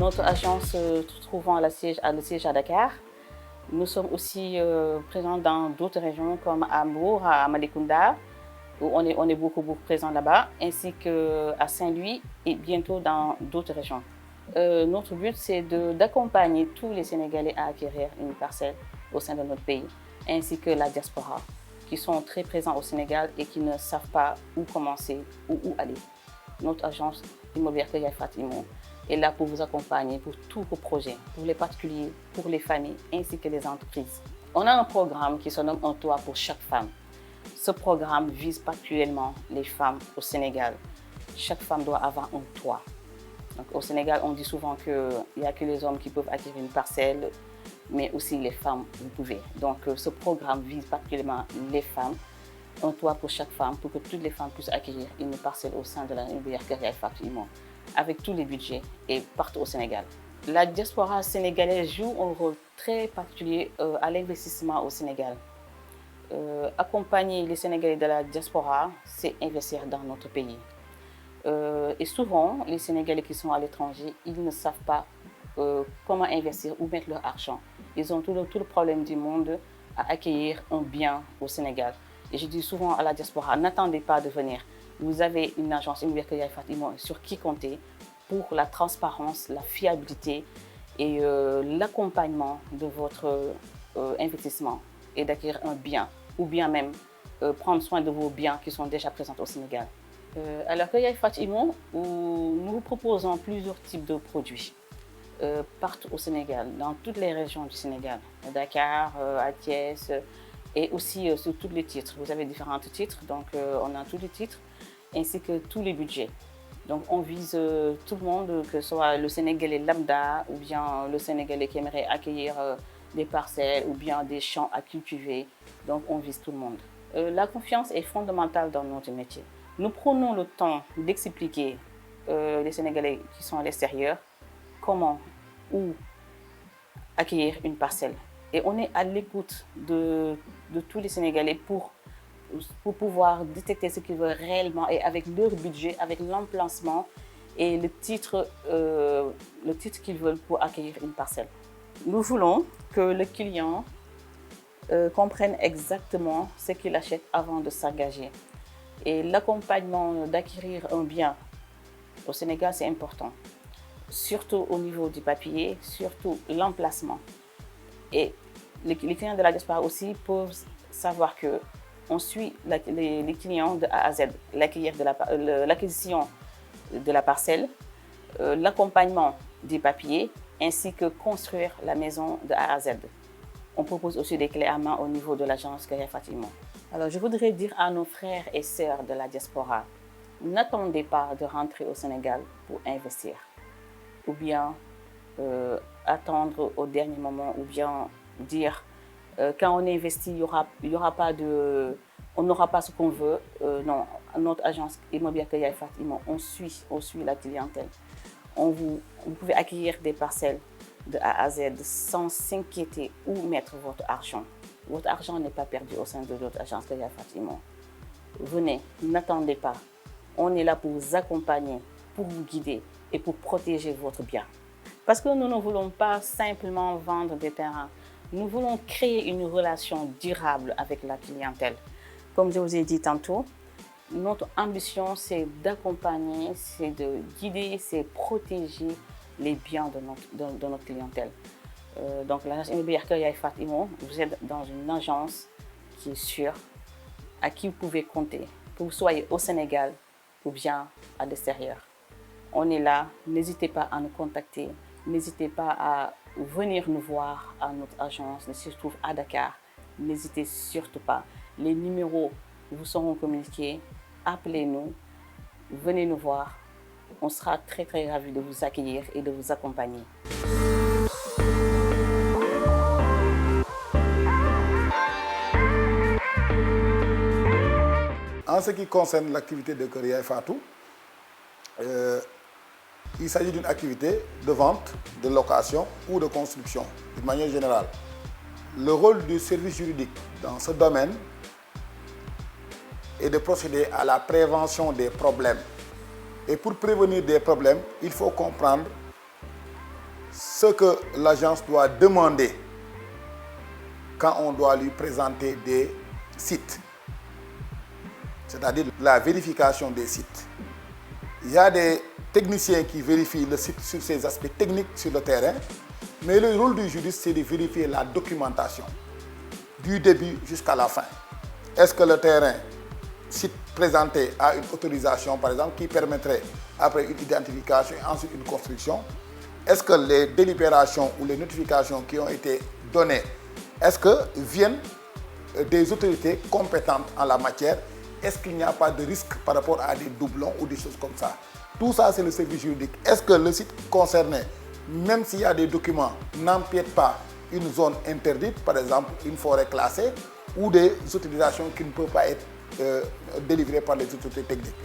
Notre agence se trouvant à le siège à Dakar. Nous sommes aussi présents dans d'autres régions comme à Mbour, à Malicounda, où on est beaucoup présents là-bas, ainsi qu'à Saint-Louis et bientôt dans d'autres régions. Notre but, c'est d'accompagner tous les Sénégalais à acquérir une parcelle au sein de notre pays, ainsi que la diaspora, qui sont très présents au Sénégal et qui ne savent pas où commencer ou où aller. Notre agence immobilière Kër Yaye Fatou Immo est là pour vous accompagner pour tous vos projets, pour les particuliers, pour les familles, ainsi que les entreprises. On a un programme qui se nomme Un toit pour chaque femme. Ce programme vise particulièrement les femmes au Sénégal. Chaque femme doit avoir un toit. Donc, au Sénégal, on dit souvent qu'il n'y a que les hommes qui peuvent acquérir une parcelle, mais aussi les femmes, vous pouvez. Donc, ce programme vise particulièrement les femmes. Un toit pour chaque femme, pour que toutes les femmes puissent acquérir une parcelle au sein de la immobilière Kër Yaye Fatou Immo, avec tous les budgets et partout au Sénégal. La diaspora sénégalaise joue un rôle très particulier à l'investissement au Sénégal. Accompagner les Sénégalais de la diaspora, c'est investir dans notre pays. Et souvent, les Sénégalais qui sont à l'étranger, ils ne savent pas comment investir ou mettre leur argent. Ils ont tout le problème du monde à accueillir un bien au Sénégal. Et je dis souvent à la diaspora, n'attendez pas de venir. Vous avez une agence immobilière Kër Yaye Fatou Immo sur qui compter pour la transparence, la fiabilité et l'accompagnement de votre investissement et d'acquérir un bien ou bien même prendre soin de vos biens qui sont déjà présents au Sénégal. Alors Kër Yaye Fatou Immo, nous vous proposons plusieurs types de produits partout au Sénégal, dans toutes les régions du Sénégal, à Dakar, à Thiès, et aussi sur tous les titres. Vous avez différents titres, donc on a tous les titres, ainsi que tous les budgets. Donc on vise tout le monde, que ce soit le Sénégalais lambda, ou bien le Sénégalais qui aimerait accueillir des parcelles, ou bien des champs à cultiver. Donc on vise tout le monde. La confiance est fondamentale dans notre métier. Nous prenons le temps d'expliquer les Sénégalais qui sont à l'extérieur comment, où accueillir une parcelle. Et on est à l'écoute de tous les Sénégalais pour pouvoir détecter ce qu'ils veulent réellement et avec leur budget, avec l'emplacement et le titre qu'ils veulent pour accueillir une parcelle. Nous voulons que le client comprenne exactement ce qu'il achète avant de s'engager. Et l'accompagnement d'acquérir un bien au Sénégal, c'est important. Surtout au niveau du papier, surtout l'emplacement. Et les clients de la diaspora aussi peuvent savoir qu'on suit les clients de A à Z, l'acquisition de la parcelle, l'accompagnement des papiers, ainsi que construire la maison de A à Z. On propose aussi des clés à main au niveau de l'agence Kër Yaye Fatou Immo. Alors je voudrais dire à nos frères et sœurs de la diaspora, n'attendez pas de rentrer au Sénégal pour investir, ou bien attendre au dernier moment, ou bien dire quand on investit, on n'aura pas ce qu'on veut. Non, notre agence immobilière Kër Yaye Fatou Immo, on suit la clientèle. Vous pouvez acquérir des parcelles de A à Z sans s'inquiéter où mettre votre argent. Votre argent n'est pas perdu au sein de notre agence Kër Yaye Fatou Immo. Venez, n'attendez pas. On est là pour vous accompagner, pour vous guider et pour protéger votre bien. Parce que nous ne voulons pas simplement vendre des terrains. Nous voulons créer une relation durable avec la clientèle. Comme je vous ai dit tantôt, notre ambition, c'est d'accompagner, c'est de guider, c'est protéger les biens de notre clientèle. Donc l'agence immobilière Kër Yaye Fatou Immo, vous êtes dans une agence qui est sûre, à qui vous pouvez compter, que vous soyez au Sénégal ou bien à l'extérieur. On est là, n'hésitez pas à nous contacter, n'hésitez pas à venir nous voir à notre agence qui se trouve à Dakar. N'hésitez surtout pas. Les numéros vous seront communiqués. Appelez-nous, venez nous voir. On sera très ravis de vous accueillir et de vous accompagner. En ce qui concerne l'activité de Kër Yaye Fatou, il s'agit d'une activité de vente, de location ou de construction, d'une manière générale. Le rôle du service juridique dans ce domaine est de procéder à la prévention des problèmes. Et pour prévenir des problèmes, il faut comprendre ce que l'agence doit demander quand on doit lui présenter des sites, c'est-à-dire la vérification des sites. Il y a des techniciens qui vérifient le site sur ses aspects techniques sur le terrain, mais le rôle du juriste, c'est de vérifier la documentation, du début jusqu'à la fin. Est-ce que le terrain, site présenté, a une autorisation, par exemple, qui permettrait, après une identification et ensuite une construction? Est-ce que les délibérations ou les notifications qui ont été données, est-ce que viennent des autorités compétentes en la matière? Est-ce qu'il n'y a pas de risque par rapport à des doublons ou des choses comme ça? Tout ça, c'est le service juridique. Est-ce que le site concerné, même s'il y a des documents, n'empiète pas une zone interdite, par exemple une forêt classée, ou des autorisations qui ne peuvent pas être délivrées par les autorités techniques?